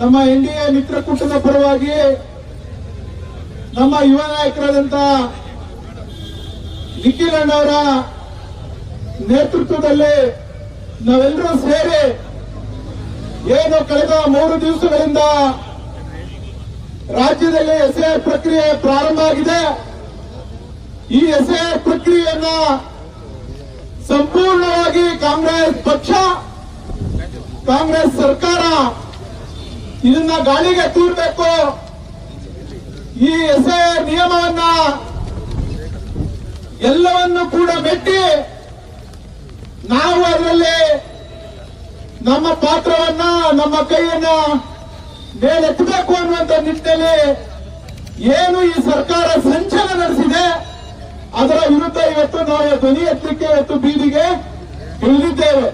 ನಮ್ಮ NDA ಮಿತ್ರಕೂಟದ ಪರವಾಗಿ ನಮ್ಮ ಯುವ ನಾಯಕರಾದಂತ ನಿಖಿಲ್ ಅಣ್ಣವರ ನೇತೃತ್ವದಲ್ಲಿ ನಾವೆಲ್ಲರೂ ಸೇರಿ ಏನು ಕಳೆದ 3 ದಿವಸಗಳಿಂದ ರಾಜ್ಯದಲ್ಲಿ SIR ಪ್ರಕ್ರಿಯೆ ಪ್ರಾರಂಭ ಆಗಿದೆ. ಈ SIR ಪ್ರಕ್ರಿಯೆಯನ್ನ ಸಂಪೂರ್ಣವಾಗಿ ಕಾಂಗ್ರೆಸ್ ಪಕ್ಷ, ಕಾಂಗ್ರೆಸ್ ಸರ್ಕಾರ ಇದನ್ನ ಗಾಳಿಗೆ ತೂರಬೇಕು. ಈ SIR ನಿಯಮವನ್ನ ಎಲ್ಲವನ್ನು ಕೂಡ ಮೆಟ್ಟಿ ನಾವು ಅದರಲ್ಲಿ ನಮ್ಮ ಪಾತ್ರವನ್ನ, ನಮ್ಮ ಕೈಯನ್ನ ಮೇಲೆತ್ತಬೇಕು ಅನ್ನುವಂತ ನಿಟ್ಟಿನಲ್ಲಿ ಏನು ಈ ಸರ್ಕಾರ ಸಂಚಲನ ನಡೆಸಿದೆ ಅದರ ವಿರುದ್ಧ ಇವತ್ತು ನಾವು ಧ್ವನಿ ಎತ್ತಲಿಕ್ಕೆ ಇವತ್ತು ಬೀದಿಗೆ ಇಳಿದಿದ್ದೇವೆ.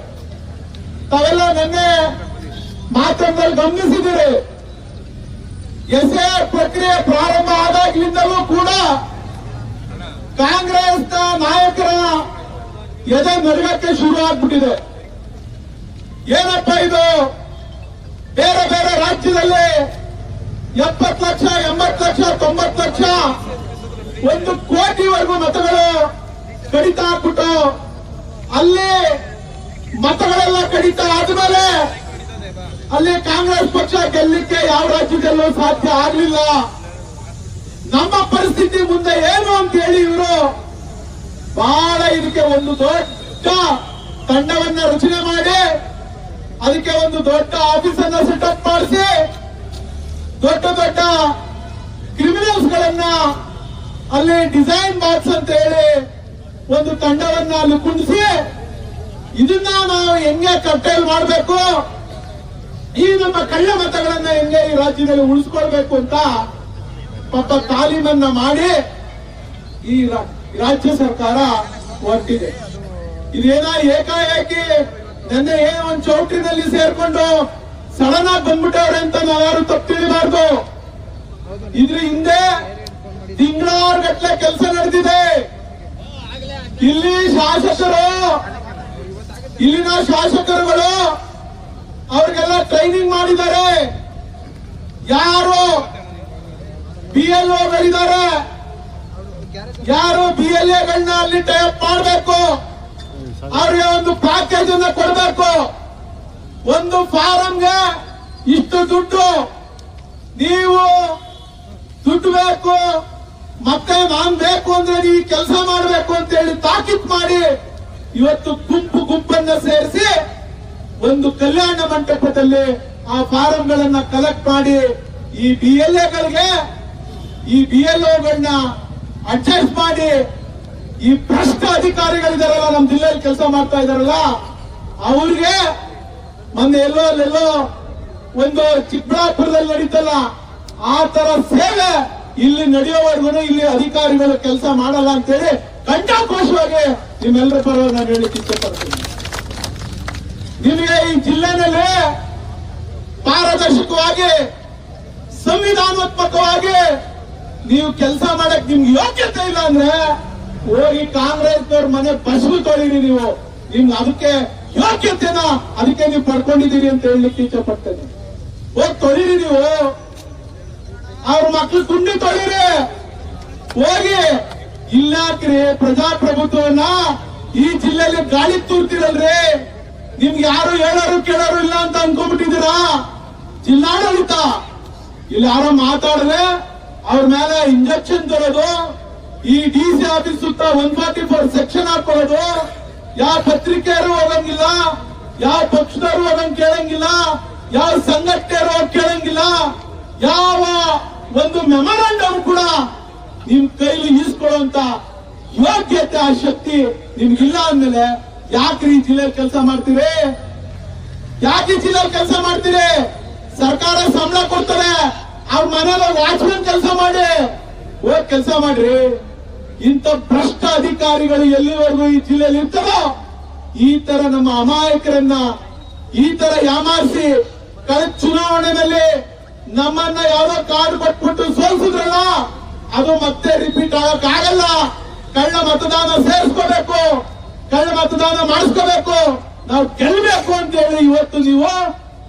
ತಾವೆಲ್ಲ ನಿನ್ನೆ ಮಾತಂದಲ್ಲಿ ಗಮನಿಸಿದ್ದೀರಿ. SIR ಪ್ರಕ್ರಿಯೆ ಪ್ರಾರಂಭ ಆದಾಗ್ಲಿಂದಲೂ ಕೂಡ ಕಾಂಗ್ರೆಸ್ನ ನಾಯಕರ ಎದೆ ನಡುಗಕ್ಕೆ ಶುರು ಆಗ್ಬಿಟ್ಟಿದೆ. ಏನಪ್ಪ ಇದು? ಬೇರೆ ಬೇರೆ ರಾಜ್ಯದಲ್ಲಿ 70 ಲಕ್ಷ, 80 ಲಕ್ಷ, 90 ಲಕ್ಷ, 1 ಕೋಟಿವರೆಗೂ ಮತಗಳು ಕಡಿತ ಹಾಕ್ಬಿಟ್ಟು ಅಲ್ಲಿ ಮತಗಳೆಲ್ಲ ಕಡಿತ ಆದ್ಮೇಲೆ ಅಲ್ಲಿ ಕಾಂಗ್ರೆಸ್ ಪಕ್ಷ ಗೆಲ್ಲಲಿಕ್ಕೆ ಯಾವ ರಾಜ್ಯದಲ್ಲೂ ಸಾಧ್ಯ ಆಗಲಿಲ್ಲ. ನಮ್ಮ ಪರಿಸ್ಥಿತಿ ಮುಂದೆ ಏನು ಅಂತ ಹೇಳಿ ಇವರು ಬಹಳ ಇದಕ್ಕೆ ಒಂದು ದೊಡ್ಡ ತಂಡವನ್ನ ರಚನೆ ಮಾಡಿ ಅದಕ್ಕೆ ಒಂದು ದೊಡ್ಡ ಆಫೀಸ್ ಅನ್ನ ಸೆಟಪ್ ಮಾಡಿಸಿ ದೊಡ್ಡ ದೊಡ್ಡ ಕ್ರಿಮಿನಲ್ಸ್ ಗಳನ್ನ ಅಲ್ಲಿ ಡಿಸೈನ್ ಬಾಕ್ಸ್ ಅಂತ ಹೇಳಿ ಒಂದು ತಂಡವನ್ನ ಅಲ್ಲಿ ಕುಣಿಸಿ ಇದನ್ನ ನಾವು ಹೆಂಗೆ ಕಟ್ಟೆಲ್ ಮಾಡಬೇಕು, ಈ ನಮ್ಮ ಕಳ್ಳ ಮತಗಳನ್ನ ಹೆಂಗೆ ಈ ರಾಜ್ಯದಲ್ಲಿ ಉಳಿಸ್ಕೊಳ್ಬೇಕು ಅಂತ ಪಾಪ ತಾಲೀಮನ್ನ ಮಾಡಿ ಈ ರಾಜ್ಯ ಸರ್ಕಾರ ಹೊರಟಿದೆ. ಇದೇನ ಏಕಾಏಕಿ ನಿನ್ನೆ ಏನೋ ಒಂದು ಚೌಟ್ರಿನಲ್ಲಿ ಸೇರ್ಕೊಂಡು ಸಡನ್ ಆಗಿ ಬಂದ್ಬಿಟ್ಟವ್ರೆ ಅಂತ ನಾವ್ಯಾರು ತಪ್ಪು ತಿಳಿಬಾರ್ದು. ಇದ್ರ ಹಿಂದೆ ತಿಂಗಳಾರ್ಗಟ್ಲೆ ಕೆಲಸ ನಡೆದಿದೆ. ಇಲ್ಲಿನ ಶಾಸಕರುಗಳು ಅವ್ರಿಗೆಲ್ಲ ಟ್ರೈನಿಂಗ್ ಮಾಡಿದ್ದಾರೆ. ಯಾರು BLOಗಳಿದ್ದಾರೆ, ಯಾರು BLAಗಳನ್ನ ಅಲ್ಲಿ ಟೈಪ್ ಮಾಡಬೇಕು, ಅವ್ರಿಗೆ ಒಂದು ಪ್ಯಾಕೇಜ್ ಅನ್ನ ಕೊಡಬೇಕು. ಒಂದು ಫಾರಂಗೆ ಇಷ್ಟು ದುಡ್ಡು, ನೀವು ದುಡ್ಡು ಬೇಕು, ಮತ್ತೆ ನಾನ್ ಬೇಕು ಅಂದ್ರೆ ನೀವು ಕೆಲಸ ಮಾಡಬೇಕು ಅಂತ ಹೇಳಿ ತಾಕೀತ್ ಮಾಡಿ ಇವತ್ತು ಗುಂಪನ್ನ ಸೇರಿಸಿ ಒಂದು ಕಲ್ಯಾಣ ಮಂಟಪದಲ್ಲಿ ಆ ಫಾರಂಗಳನ್ನ ಕಲೆಕ್ಟ್ ಮಾಡಿ ಈ BLAಗಳಿಗೆ, ಈ BLOಗಳನ್ನ ಅಡ್ಜಸ್ಟ್ ಮಾಡಿ ಈ ಭ್ರಷ್ಟ ಅಧಿಕಾರಿಗಳಿದಾರಲ್ಲ ನಮ್ಮ ಜಿಲ್ಲೆಯಲ್ಲಿ ಕೆಲಸ ಮಾಡ್ತಾ ಇದಾರಲ್ಲ ಅವ್ರಿಗೆ ಮೊನ್ನೆ ಅಲ್ಲೆಲ್ಲೋ ಒಂದು ಚಿಕ್ಕಬಳ್ಳಾಪುರದಲ್ಲಿ ನಡೀತಲ್ಲ ಆ ತರ ಸೇವೆ ಇಲ್ಲಿ ನಡೆಯೋವರೆಗೂ ಇಲ್ಲಿ ಅಧಿಕಾರಿಗಳು ಕೆಲಸ ಮಾಡಲ್ಲ ಅಂತೇಳಿ ಕಂಠಾಘೋಷವಾಗಿ ನಿಮ್ಮೆಲ್ಲರ ಪರವಾಗಿ ನಾನು ಹೇಳಲಿಕ್ಕೆ ಇಷ್ಟಪಡ್ತೀನಿ. ನಿಮಗೆ ಈ ಜಿಲ್ಲೆನಲ್ಲಿ ಪಾರದರ್ಶಕವಾಗಿ ಸಂವಿಧಾನಾತ್ಮಕವಾಗಿ ನೀವು ಕೆಲಸ ಮಾಡಕ್ ನಿಮ್ಗೆ ಯೋಗ್ಯತೆ ಇಲ್ಲ ಅಂದ್ರೆ ಹೋಗಿ ಕಾಂಗ್ರೆಸ್ನವ್ರ ಮನೆ ಬಸವು ತೊಳಿರಿ. ನೀವು ನಿಮ್ಗೆ ಅದಕ್ಕೆ ಯೋಗ್ಯತೆನ ಅದಕ್ಕೆ ನೀವು ಪಡ್ಕೊಂಡಿದ್ದೀರಿ ಅಂತ ಹೇಳಲಿಕ್ಕೆ ಇಷ್ಟಪಡ್ತೇನೆ. ಹೋಗಿ ತೊಳಿರಿ, ನೀವು ಅವ್ರ ಮಕ್ಳು ತುಂಡಿ ತೊಳಿರಿ. ಹೋಗಿ ಇಲ್ಲಾಕ್ರಿ ಪ್ರಜಾಪ್ರಭುತ್ವವನ್ನ ಈ ಜಿಲ್ಲೆಯಲ್ಲಿ ಗಾಳಿ ತೂರ್ತಿರಲ್ರಿ. ನಿಮ್ಗೆ ಯಾರು ಹೇಳೋರು ಕೇಳೋರು ಇಲ್ಲ ಅಂತ ಅನ್ಕೊಂಡ್ಬಿಟ್ಟಿದ್ದೀರಾ? ಜಿಲ್ಲಾಡಳಿತ ಇಲ್ಲಿ ಯಾರೋ ಮಾತಾಡಿದ್ರೆ ಅವ್ರ ಮೇಲೆ ಇಂಜೆಕ್ಷನ್ ತರೋದು, ಈ DC ಆಫೀಸ್ ಸುತ್ತ 144 ಸೆಕ್ಷನ್ ಹಾಕೊಳ್ಳೋದು, ಯಾವ ಪತ್ರಿಕೆಯರು ಹೋಗಂಗಿಲ್ಲ, ಯಾವ ಪಕ್ಷದವರು ಹೋಗಂಗ್ ಕೇಳಂಗಿಲ್ಲ, ಯಾವ ಸಂಘಟನೆಯರು ಹೋಗಿ ಕೇಳಂಗಿಲ್ಲ, ಯಾವ ಒಂದು ಮೆಮೊರಾಂಡಮ್ ಕೂಡ ನಿಮ್ ಕೈಲಿ ಈಸ್ಕೊಳ್ಳುವಂತ ಯೋಗ್ಯತೆ ಆ ಶಕ್ತಿ ನಿಮ್ಗಿಲ್ಲ ಅಂದ್ಮೇಲೆ ಯಾಕ್ರಿ ಈ ಜಿಲ್ಲೆಯಲ್ಲಿ ಕೆಲಸ ಮಾಡ್ತೀರಿ? ಯಾಕೆ ಜಿಲ್ಲೆಯಲ್ಲಿ ಕೆಲಸ ಮಾಡ್ತೀರಿ? ಸರ್ಕಾರ ಸಂಬಳ ಕೊಡ್ತಾರೆ, ಅವ್ರ ಮನೇಲಿ ವಾಚ್ಮನ್ ಕೆಲಸ ಮಾಡಿ, ಹೋಗಿ ಕೆಲಸ ಮಾಡ್ರಿ. ಇಂಥ ಭ್ರಷ್ಟ ಅಧಿಕಾರಿಗಳು ಎಲ್ಲಿವರೆಗೂ ಈ ಜಿಲ್ಲೆಯಲ್ಲಿ ಇರ್ತಾರೋ ಈ ತರ ನಮ್ಮ ಅಮಾಯಕರನ್ನ ಈ ತರ ಯಾಮಾರಿಸಿ ಕಳೆದ ಚುನಾವಣೆಯಲ್ಲಿ ನಮ್ಮನ್ನ ಯಾವ್ದೋ ಕಾರ್ಡ್ ಕೊಟ್ಬಿಟ್ಟು ಸೋಲಿಸಿದ್ರಲ್ಲ ಅದು ಮತ್ತೆ ರಿಪೀಟ್ ಆಗಕ್ ಆಗಲ್ಲ. ಕಳ್ಳ ಮತದಾನ ಸೇರಿಸ್ಕೋಬೇಕು, ಕಳ್ಳ ಮತದಾನ ಮಾಡಿಸ್ಕೋಬೇಕು, ನಾವು ಗೆಲ್ಲಬೇಕು ಅಂತ ಹೇಳಿ ಇವತ್ತು ನೀವು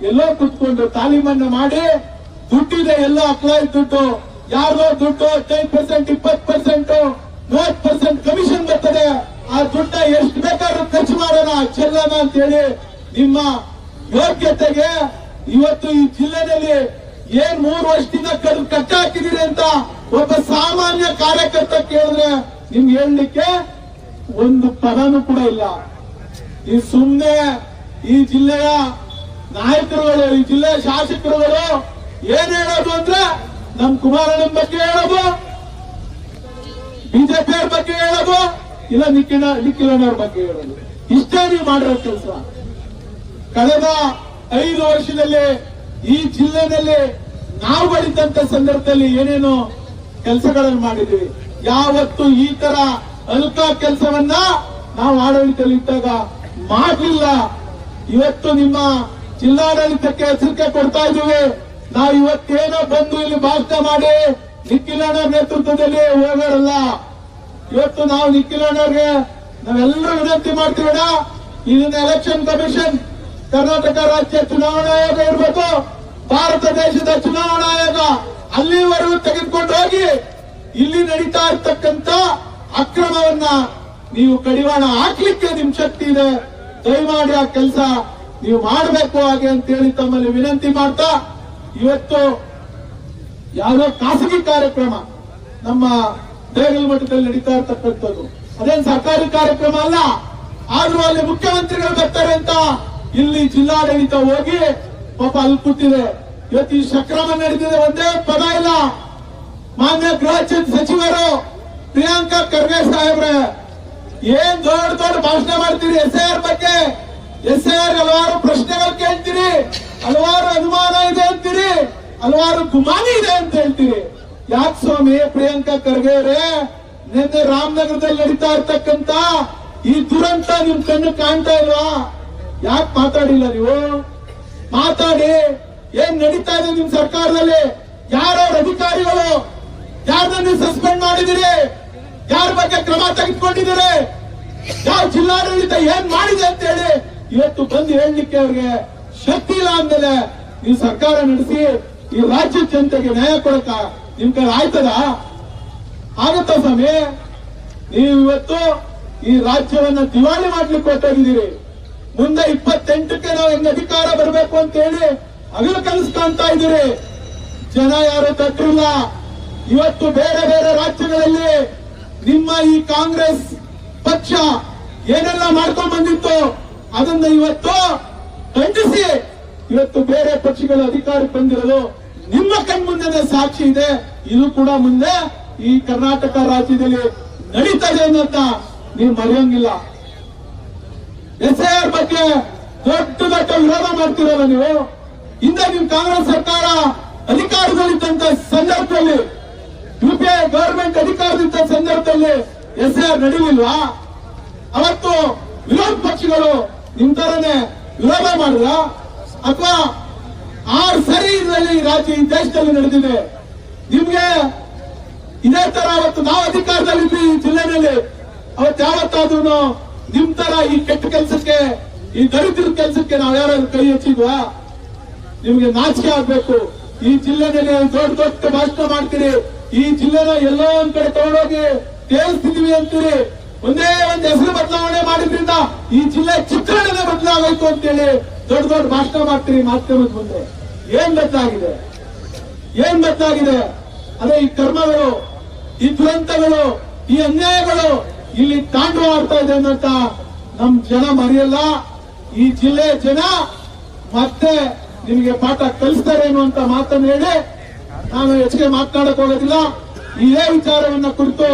ಎಲ್ಲೋ ಕುತ್ಕೊಂಡು ತಾಲೀಮನ್ನ ಮಾಡಿ ದುಡ್ಡಿದೆ ಎಲ್ಲೋ ಅಕ್ಲಾಯ್ ದುಡ್ಡು, ಯಾರೋ ದುಡ್ಡು 15%, 20%, 30% ಕಮಿಷನ್ ಬರ್ತದೆ. ಆ ದುಡ್ಡ ಎಷ್ಟು ಬೇಕಾದ್ರೂ ಖರ್ಚು ಮಾಡೋಣ, ಚೆಲ್ಲೋಣ ಅಂತ ಹೇಳಿ ನಿಮ್ಮ ಯೋಗ್ಯತೆಗೆ ಇವತ್ತು ಈ ಜಿಲ್ಲೆಯಲ್ಲಿ ಏನ್ 3 ವರ್ಷದಿಂದ ಕಟ್ಟ ಹಾಕಿದಿರಿ ಅಂತ ಒಬ್ಬ ಸಾಮಾನ್ಯ ಕಾರ್ಯಕರ್ತ ಕೇಳಿದ್ರೆ ನಿಮ್ಗೆ ಹೇಳಲಿಕ್ಕೆ ಒಂದು ಪದನೂ ಕೂಡ ಇಲ್ಲ. ಈ ಸುಮ್ಮನೆ ಈ ಜಿಲ್ಲೆಯ ನಾಯಕರುಗಳು, ಈ ಜಿಲ್ಲೆಯ ಶಾಸಕರುಗಳು ಏನ್ ಹೇಳೋದು ಅಂದ್ರೆ ನಮ್ ಕುಮಾರಣ್ಣನ ಬಗ್ಗೆ ಹೇಳೋದು, ಬಿಜೆಪಿ ಅವ್ರ ಬಗ್ಗೆ ಹೇಳೋದು, ಇಲ್ಲ ನಿಖಿಲಣ್ಣವ್ರ ಬಗ್ಗೆ ಹೇಳೋದು. ಇಷ್ಟೇ ನೀವು ಮಾಡಿರೋ ಕೆಲಸ. ಕಳೆದ 5 ವರ್ಷದಲ್ಲಿ ಈ ಜಿಲ್ಲೆಯಲ್ಲಿ ನಾವು ಬೆಳೀತಂತ ಸಂದರ್ಭದಲ್ಲಿ ಏನೇನು ಕೆಲಸಗಳನ್ನು ಮಾಡಿದ್ವಿ. ಯಾವತ್ತು ಈ ತರ ಅಲ್ಕ ಕೆಲಸವನ್ನ ನಾವು ಆಡಳಿತದಲ್ಲಿ ಇದ್ದಾಗ ಮಾಡಲಿಲ್ಲ. ಇವತ್ತು ನಿಮ್ಮ ಜಿಲ್ಲಾಡಳಿತಕ್ಕೆ ಎಚ್ಚರಿಕೆ ಕೊಡ್ತಾ ಇದ್ದೀವಿ. ನಾವು ಇವತ್ತೇನೋ ಬಂದು ಇಲ್ಲಿ ಭಾಷಣ ಮಾಡಿ ನಿಖಿಲಣ್ಣ ನೇತೃತ್ವದಲ್ಲಿ ಹೋಗೋರಲ್ಲ. ಇವತ್ತು ನಾವು ನಿಖಿಲಣ್ಣವ್ರಿಗೆ ನಾವೆಲ್ಲರೂ ವಿನಂತಿ ಮಾಡ್ತೀವಣ್ಣ, ಇದನ್ನ ಎಲೆಕ್ಷನ್ ಕಮಿಷನ್, ಕರ್ನಾಟಕ ರಾಜ್ಯ ಚುನಾವಣಾ ಆಯೋಗ ಇರಬೇಕು, ಭಾರತ ದೇಶದ ಚುನಾವಣಾ ಆಯೋಗ ಅಲ್ಲಿವರೆಗೂ ತೆಗೆದುಕೊಂಡು ಹೋಗಿ ಇಲ್ಲಿ ನಡೀತಾ ಇರ್ತಕ್ಕಂಥ ಅಕ್ರಮವನ್ನ ನೀವು ಕಡಿವಾಣ ಹಾಕ್ಲಿಕ್ಕೆ ನಿಮ್ ಶಕ್ತಿ ಇದೆ. ದಯಮಾಡಿ ಆ ಕೆಲಸ ನೀವು ಮಾಡಬೇಕು ಹಾಗೆ ಅಂತ ಹೇಳಿ ತಮ್ಮಲ್ಲಿ ವಿನಂತಿ ಮಾಡ್ತಾ, ಇವತ್ತು ಯಾವುದೋ ಖಾಸಗಿ ಕಾರ್ಯಕ್ರಮ ನಮ್ಮ ದೇಗಲ್ ಮಠದಲ್ಲಿ ನಡೀತಾ ಇರ್ತಕ್ಕಂಥದ್ದು ಅದೇನ್ ಸರ್ಕಾರಿ ಕಾರ್ಯಕ್ರಮ ಅಲ್ಲ. ಆದ್ರೂ ಅಲ್ಲಿ ಮುಖ್ಯಮಂತ್ರಿಗಳು ಬರ್ತಾರೆ ಅಂತ ಇಲ್ಲಿ ಜಿಲ್ಲಾಡಳಿತ ಹೋಗಿ ಪಾಪ ಅಲ್ಲಿ ಕೂತಿದೆ. ಇವತ್ತು ಈ ಸಕ್ರಮ ನಡೆದಿದೆ, ಒಂದೇ ಪದ ಇಲ್ಲ. ಮಾನ್ಯ ಗೃಹ ಸಚಿವರು ಪ್ರಿಯಾಂಕಾ ಖರ್ಗೆ ಸಾಹೇಬ್ರೆ ಏನ್ ದೊಡ್ಡ ಭಾಷಣ ಮಾಡ್ತೀರಿ SIR ಬಗ್ಗೆ. SIR ಹಲವಾರು ಪ್ರಶ್ನೆಗಳು ಕೇಳ್ತೀರಿ, ಹಲವಾರು ಅನುಮಾನ ಇದೆ ಅಂತೀರಿ, ಹಲವಾರು ಗುಮಾನಿ ಇದೆ ಅಂತ ಹೇಳ್ತೀರಿ. ಯಾಕೆ ಸ್ವಾಮಿ ಪ್ರಿಯಾಂಕಾ ಖರ್ಗೆ ಅವರೇ, ನಿನ್ನೆ ರಾಮನಗರದಲ್ಲಿ ನಡೀತಾ ಇರ್ತಕ್ಕಂತ ಈ ದುರಂತ ನಿಮ್ ಕಣ್ಣು ಕಾಣ್ತಾ ಇಲ್ವಾ? ಯಾಕೆ ಮಾತಾಡಿಲ್ಲ ನೀವು? ಮಾತಾಡಿ. ಏನ್ ನಡೀತಾ ಇದೆ ನಿಮ್ ಸರ್ಕಾರದಲ್ಲಿ? ಯಾರವ್ರ ಅಧಿಕಾರಿಗಳು? ಯಾರನ್ನ ಸಸ್ಪೆಂಡ್ ಮಾಡಿದಿರಿ? ಯಾರ ಬಗ್ಗೆ ಕ್ರಮ ತೆಗೆದುಕೊಂಡಿದ್ದೀರಿ? ಯಾವ ಜಿಲ್ಲಾಡಳಿತ ಏನ್ ಮಾಡಿದೆ ಅಂತ ಹೇಳಿ ಇವತ್ತು ಬಂದು ಹೇಳಲಿಕ್ಕೆ ಅವ್ರಿಗೆ ಶಕ್ತಿ ಇಲ್ಲ ಅಂದ್ಮೇಲೆ ನೀವು ಸರ್ಕಾರ ನಡೆಸಿ ಈ ರಾಜ್ಯದ ಜನತೆಗೆ ನ್ಯಾಯ ಕೊಡಕ ನಿಮ್ ಕೈ ಆಯ್ತದ? ಆಗತ್ತ ಸ್ವಾಮಿ? ನೀವು ಇವತ್ತು ಈ ರಾಜ್ಯವನ್ನ ದಿವಾಳಿ ಮಾಡ್ಲಿಕ್ಕೆ ಹೊರಟೋಗಿದ್ದೀರಿ. ಮುಂದೆ 28ಕ್ಕೆ ನಾವು ಹೆಂಗ್ ಅಧಿಕಾರ ಬರಬೇಕು ಅಂತ ಹೇಳಿ ಹಗಲು ಕನಸು ಕಾಣ್ತಾ ಇದ್ದೀರಿ. ಜನ ಯಾರು ತಟ್ಟಿಲ್ಲ. ಇವತ್ತು ಬೇರೆ ಬೇರೆ ರಾಜ್ಯಗಳಲ್ಲಿ ನಿಮ್ಮ ಈ ಕಾಂಗ್ರೆಸ್ ಪಕ್ಷ ಏನೆಲ್ಲ ಮಾಡ್ಕೊಂಡು ಬಂದಿತ್ತು ಅದನ್ನ ಇವತ್ತು ಖಂಡಿಸಿ ಇವತ್ತು ಬೇರೆ ಪಕ್ಷಗಳ ಅಧಿಕಾರಕ್ಕೆ ಬಂದಿರೋದು ನಿಮ್ಮ ಕಣ್ಮುಂದೆ ಸಾಕ್ಷಿ ಇದೆ. ಇದು ಕೂಡ ಮುಂದೆ ಈ ಕರ್ನಾಟಕ ರಾಜ್ಯದಲ್ಲಿ ನಡೀತದೆ ಅನ್ನೋದನ್ನ ನೀವು ಮರೆಯಂಗಿಲ್ಲ. SIR ಬಗ್ಗೆ ದೊಡ್ಡ ವಿರೋಧ ಮಾಡ್ತಿರಲ್ಲ ನೀವು. ಹಿಂದೆ ನಿಮ್ ಕಾಂಗ್ರೆಸ್ ಸರ್ಕಾರ ಅಧಿಕಾರದಲ್ಲಿದ್ದಂತ ಸಂದರ್ಭದಲ್ಲಿ, UPA ಗವರ್ಮೆಂಟ್ ಅಧಿಕಾರದಿದ್ದ ಸಂದರ್ಭದಲ್ಲಿ SIR ನಡೀಲಿಲ್ವಾ? ಅವತ್ತು ವಿರೋಧ ಪಕ್ಷಗಳು ನಿಮ್ ತರನೇ ವಿರೋಧ ಮಾಡಿದ್ರ? ಅಥವಾ 6 ಸರಿ ಇದರಲ್ಲಿ ರಾಜ್ಯ ಈ ದೇಶದಲ್ಲಿ ನಡೆದಿದೆ. ನಿಮ್ಗೆ ಇದೇ ತರ ಅವತ್ತು ನಾವು ಅಧಿಕಾರದಲ್ಲಿದ್ವಿ ಈ ಜಿಲ್ಲೆನಲ್ಲಿ, ಅವತ್ತು ಯಾವತ್ತಾದ್ರೂ ನಿಮ್ ತರ ಈ ಕೆಟ್ಟ ಕೆಲಸಕ್ಕೆ, ಈ ದರಿದ್ರ ಕೆಲಸಕ್ಕೆ ನಾವು ಯಾರಾದ್ರೂ ಕೈ ಹಚ್ಚಿದ್ವಾ? ನಿಮ್ಗೆ ನಾಚಿಕೆ ಆಗ್ಬೇಕು. ಈ ಜಿಲ್ಲೆನಲ್ಲಿ ದೊಡ್ಡ ಭಾಷಣ ಮಾಡ್ತೀರಿ, ಈ ಜಿಲ್ಲೆನ ಎಲ್ಲೋ ಒಂದ್ ಕಡೆ ತಗೊಂಡೋಗಿ ತೇಲ್ಸ್ತಿದೀವಿ ಅಂತೀರಿ. ಒಂದೇ ಒಂದು ಹೆಸರು ಬದಲಾವಣೆ ಮಾಡಿದ್ರಿಂದ ಈ ಜಿಲ್ಲೆ ಚಿತ್ರಣನೇ ಬದಲಾಗೋಯ್ತು ಅಂತೇಳಿ ದೊಡ್ಡ ಭಾಷಣ ಮಾಡ್ತೀರಿ ಮಾಧ್ಯಮದ ಮುಂದೆ. ಏನ್ ಬದಲಾಗಿದೆ? ಏನ್ ಬದಲಾಗಿದೆ? ಅದೇ ಈ ಕರ್ಮಗಳು, ಈ ದುರಂತಗಳು, ಈ ಅನ್ಯಾಯಗಳು ಇಲ್ಲಿ ತಾಂಡವ ಆಡ್ತಾ ಇದೆ ಅನ್ನೋಂತ ನಮ್ ಜನ ಮರೆಯಲ್ಲ. ಈ ಜಿಲ್ಲೆಯ ಜನ ಮತ್ತೆ ನಿಮಗೆ ಪಾಠ ಕಲಿಸ್ತಾರೆ ಅನ್ನುವಂತ ಮಾತನ್ನು ಹೇಳಿ ನಾನು ಹೆಚ್ಚಿಗೆ ಮಾತನಾಡಕ್ ಹೋಗೋದಿಲ್ಲ. ಇದೇ ವಿಚಾರವನ್ನ ಕುರಿತು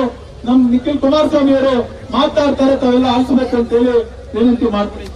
ನಮ್ ನಿಖಿಲ್ ಕುಮಾರಸ್ವಾಮಿ ಅವರು ಮಾತಾಡ್ತಾರೆ, ತಾವೆಲ್ಲ ಆಲಿಸಬೇಕು ಅಂತ ಹೇಳಿ ವಿನಂತಿ ಮಾಡ್ತೀನಿ.